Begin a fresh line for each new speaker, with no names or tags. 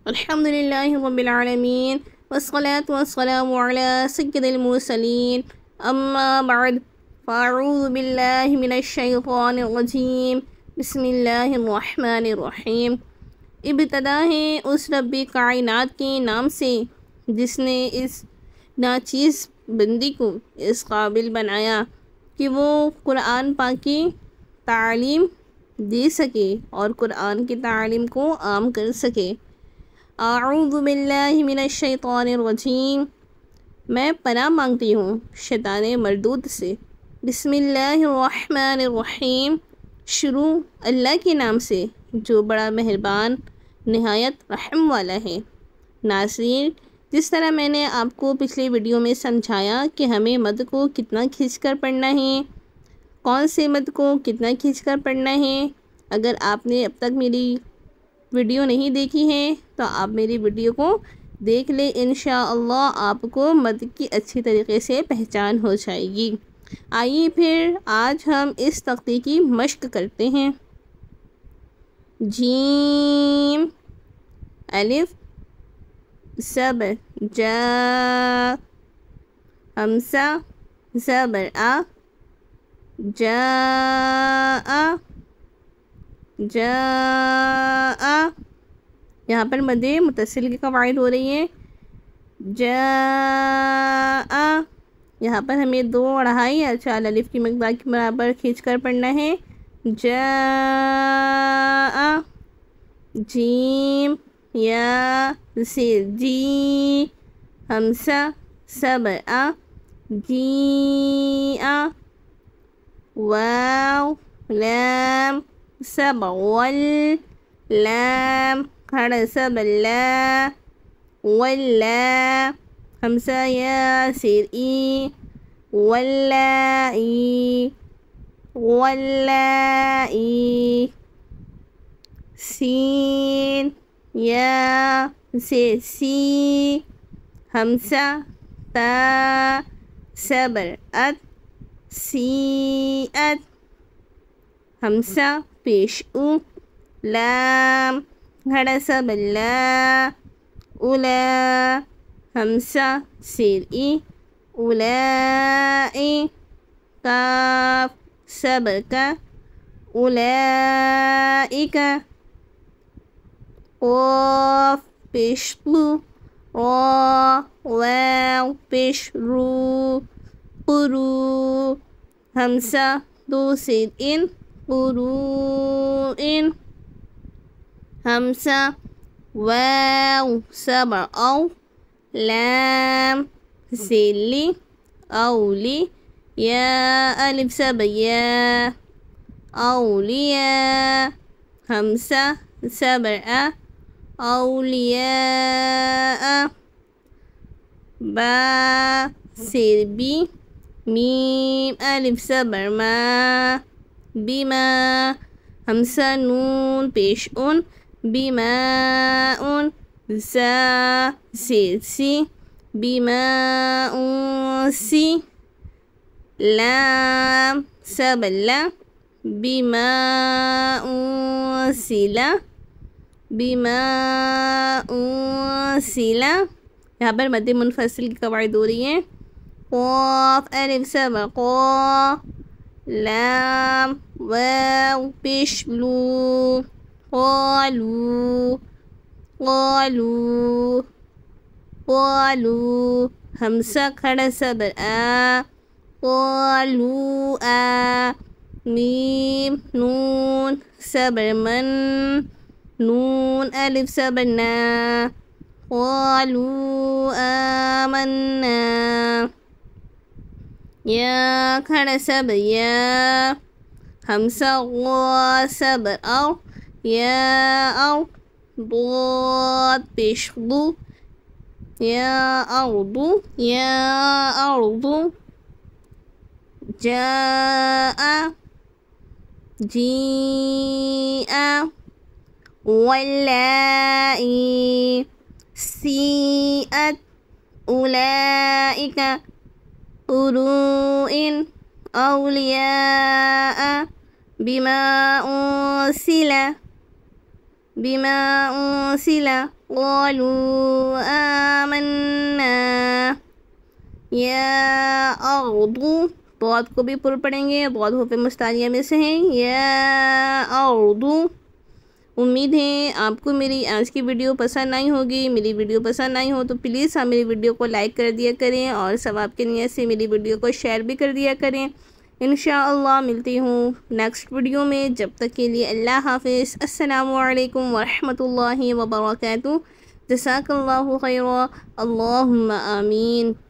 الحمد لله رب العالمين والصلاة والسلام على سيد المرسلين أما بعد فأعوذ بالله من الشيطان الرجيم بسم اللہ الرحمن الرحیم۔ ابتدا ہے اس رب کائنات کے نام سے جس نے اس ناچیز بندی کو اس قابل بنایا کہ وہ قرآن پاک کی تعلیم دے سکے اور قرآن کی تعلیم کو عام کر سکے۔ اعوذ باللہ من الشیطان الرجیم، میں پناہ مانگتی ہوں شیطان مردود سے۔ بسم اللہ الرحمن الرحیم، شروع اللہ کے نام سے جو بڑا مہربان نہایت رحم والا ہے۔ ناظرین، جس طرح میں نے آپ کو پچھلے ویڈیو میں سمجھایا کہ ہمیں مد کو کتنا کھینچ کر پڑھنا ہے، کون سے مد کو کتنا کھینچ کر پڑھنا ہے، اگر آپ نے اب تک میری ویڈیو نہیں دیکھی ہے تو آپ میری ویڈیو کو دیکھ لیں، انشاءاللہ آپ کو مد کی اچھی طریقے سے پہچان ہو جائے گی۔ آئیے پھر آج ہم اس تختی کی مشق کرتے ہیں۔ جیم، الف زبر جا، ہمزہ زبر آ، جا، جا، یہاں پر مد متصل کی قواعد ہو رہی ہیں۔ جا، یہاں پر ہمیں 2 اڑھائی یا 4 الف کی مقدار کے برابر کھینچ کر پڑھنا ہے۔ جا، جیم یا زیر جی، ہمزہ زبر آ، جی آ، واو لام زبر ول، لام کھڑا زبر لا، ولا، ہمزہ یا زیر ای، ولائی، ولائی، سین یا زیر سی، ہمزہ تا زبر ات، سی ات، ہمزہ پیش او، لام کھڑا زبر لا، اولا، ہمزہ زیر ای، اولائی، کاف زبر کا، اولائک، قاف پیش قو، را، واو پیش رو، قرو، ہمزہ 2 زیر ان، قروء، ہمزہ واو زبر او، لام زیر لی، اولی، یا الف زبر یا، اولیاء، ہمزہ زبر ا، اولیاء، با زیر بی، میم الف زبر ما، بما، ہمزہ نون پیش ان، بماء، زا زیر سی، بماء سی، لام زبر لا، بماء سلا، بماء سلا، یہاں پر مد منفصل کی قواعد ہو رہی ہیں۔ قاف الف زبر قا، لام واو پیش لو، قالو، قالو، قالو، ہمزہ کھڑا زبر آ، قالو آ، میم نون زبر من، نون الف زبر نا، قالوا آمنا، یا کھڑا زبر یا، ہمزہ غا زبر او، یا او، ضاد پیش ضو، یا ارض، یا ارض، جاء، جیء، واللائی، سیئت، اولئک، قروء، اولیاء، بما انزل، بما أنزل قالوا آمنا یا أرض ضاد کو بھی پر پڑھیں گے، ضاد حروف مستعلیہ میں سے ہیں، یا أرض۔ امید ہے آپ کو میری آج کی ویڈیو پسند آئی ہوگی۔ میری ویڈیو پسند آئی ہو تو پلیز آپ میری ویڈیو کو لائک کر دیا کریں اور ثواب کے نیت سے میری ویڈیو کو شیئر بھی کر دیا کریں۔ انشاءاللہ ملتی ہوں نیکسٹ ویڈیو میں، جب تک کے لیے اللہ حافظ۔ السلام علیکم ورحمۃ اللہ وبرکاتہ۔ جزاک اللہ خیرا، اللہم آمین۔